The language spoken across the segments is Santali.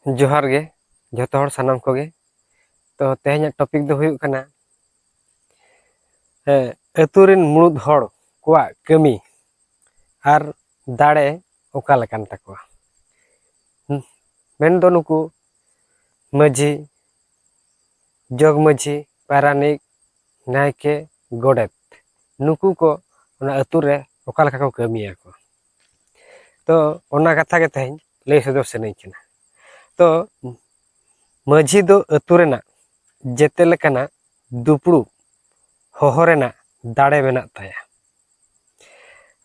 जोहार गे जतो हर सानाम कोगे तो तेहें टॉपिक दो हुयुग कना अतुरिन मुरुद हर कोआ कमी आर दाड़े ओका लेकान ताकोआ मेन दो नुकु माझी जग माझी पारानिक नायके गोडेत नुकु को ओना अतुरे ओका लेका को कमिया को तो ओना कथा के तेहें लई सदर सनाई कना तो माझी दो अतुरेना जेते लेकाना दुपड़ू होहरेना दाड़े मेना ताया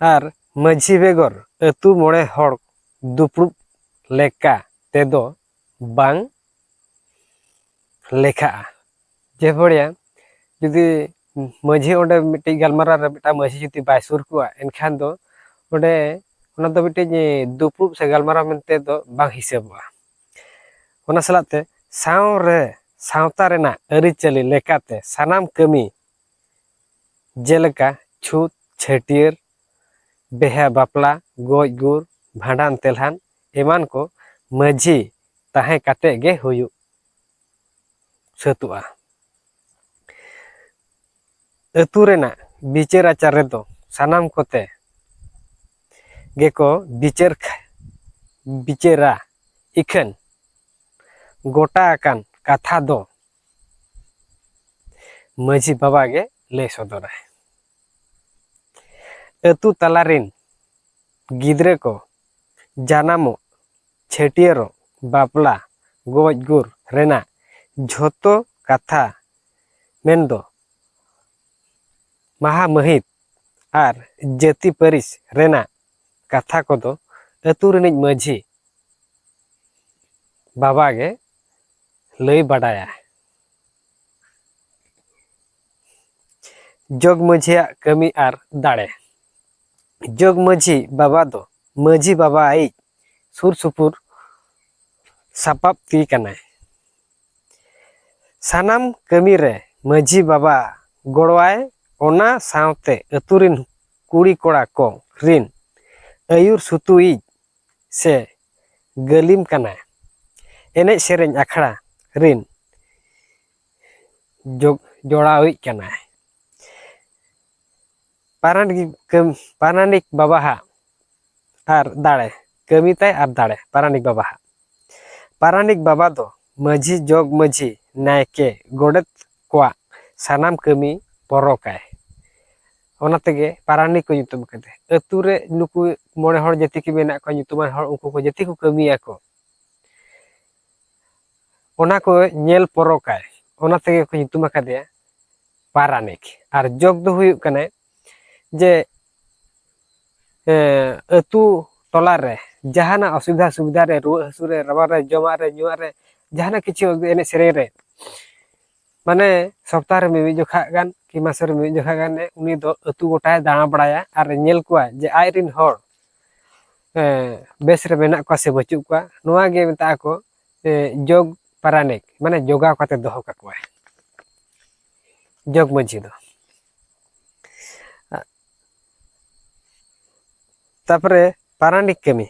आर माझी बेगर अतु मोड़े हर दुपड़ू लेका तेदो बांग लेखा जे भड़िया जुदी माझी ओंडे मिट्टी गलमारा रे मिट्टा माझी जुदी बाय सुर कुआ एनखान दो ओंडे ओना दो मिट्टी दुपड़ू से गलमारा मेनते दो बांग हिसाबवा ओना सलाते साव रे सावता रेना अरिचली लेकाते सानाम कमी जेलका छूत छटियर बेहा बापला गोज गुर भांडान तेलहान एमान को माझी ताहे काते गे हुयु सतुआ अतु रेना बिचार आचार रे दो सानाम कोते गेको बिचारा इखन गोटा आकान कथा दो माझी बाबा गे ले सदरा अतु तलारिन गिद्रे को जानामो छटियरो बापला गोज गुर रेना झोतो कथा मेनदो महामहित आर जाति परिस रेना कथा को दो अतु रेनिज माझी बाबा गे लई बाडाया जग माझिया कमी आर दाड़े जग माझी बाबा दो माझी बाबा आई सुर सुपुर सापाप ती कनाय सानाम कमी रे माझी बाबा गोड़वाय ओना सावते अतुरिन कुड़ी कोड़ा को रिन आयुर सुतुई से गलिम कनाय एने सेरें अखड़ा रिन जोड़ावी कनाय पारानिक बाबा आर दाड़े कमी ताय आर दाड़े पारानिक बाबा दो माझी जग माझी नायके गोडेत कोआ सानाम कमी परोकाय ओना तेगे पारानिक को युतुम कदे अतु रे नुकु मोड़े हर जति की मेना को युतुमान हर उनको को जति को कमिया को ओना को नेल परोकाय ओना तेगे को युतुम कदे पारानिक आर जग दो हुयु कने जे अतु टोला रे जहाना असुविधा सुविधा रे रुआ हसु रे रबा रे जमा रे नुआ रे जहाना किछि एने सेरे रे माने सप्ताह रे मिमि जोखा गान कि मास रे मिमि जोखा गान उनी दो अतु गोटाय दाणा बड़ाया आर नेल कुआ जे आइरिन हर बेस रे मेना को से बचु कुआ नोआ गे मेता को जोग पारानिक माने जोगा काते दोहो काकुआ जोग माझी दो तापरे पारानिक कमी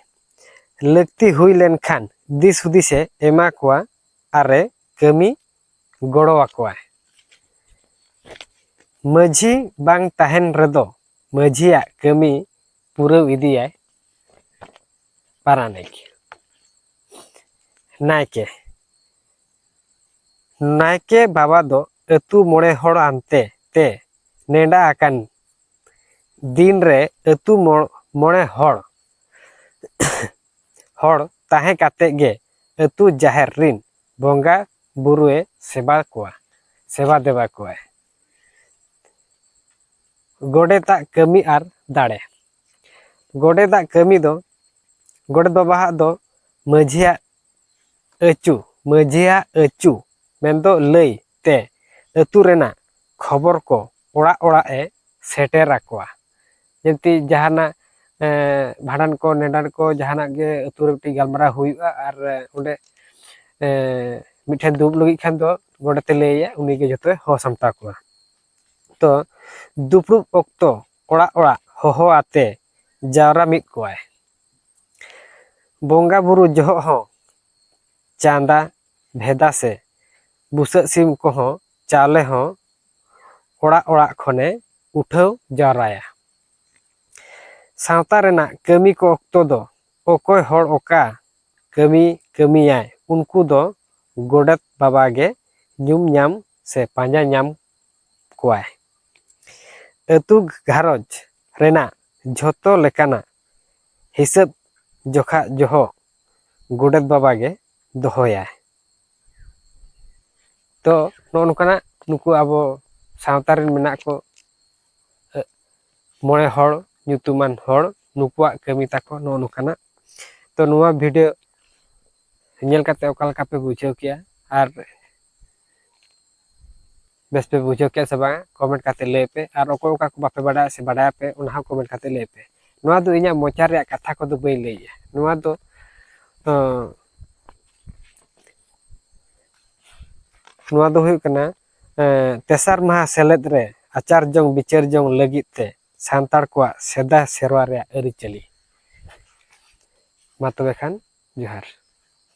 लगती हुई लेन खान दिस हुदिसे एमा कोआ आरे कमी गोड़वा कोआ माझी बांग ताहेन रेदो माझिया कमी पूरा इदिया पारानिक नायके बाबा दो अतु मोड़े हर आनते ते नेडा आकान दिन रे अतु मोड़े हर ताहे काते गे अतु जाहेर रिन बोंगा बुरुए सेवा देवा कोआ गोडेता कमी आर दाड़े गोडेता कमी दो गोडेत बाबा दो माझिया अचु मेनदो लई ते अतु रेना खबर को ओड़ा ओड़ा ए सेटेरा कोआ जंती जहाना भाड़ान को नेडान को जहाना गे अतु रे गलमारा हुयुआ आर उंडे मिठे दुब लगी खान दो गोडेते लैया उनी गे जतो हो सामता कोआ तो दुपड़ू ओक्तो ओड़ा ओड़ा होहो आते जावरा मिट कोआ बोंगा बुरु जहो हो चांदा भेदा से बुसाग सिम कोहों चावले हों ओड़ा ओड़ा खने उठाव जावराया। सावता रेना कमी को ऑक्तो दो ओकोय होड़ ओका कमी कमियाय उनको दो गोडेत बाबा गे ᱧᱩᱢ ᱧᱟᱢ से पांजा ᱧᱟᱢ कोवाय। अतु घारोज रेना झोतो लेकाना हिसाब जोखा जोहो गोडेत बाबा गे दोहोया। तो नोनकाना नुकु आबो सावता रेन मेना को मोड़े होड़ ᱧᱩᱛᱩᱢᱟᱱ होड़ नुकुआ कमी ताको नोनकाना। तो नुआ वीडियो नेल काते ओका लका पे बुझाव किया और बेस पे बुझाव किया से बांग कमेंट काते ले पे और ओको ओका को बापे बड़ा से बड़ा पे उनहा कमेंट काते ले पे। नुआ दो इना मोचा रे कथा को दो बई लेया। नुआ दो नुआ दो हुई कना तेसार महा सेलेद रे आचार जोंग बिचार जोंग लगित ते सांतार को सेदा सेरवा रे अरिचली। मा तबे खान जोहार।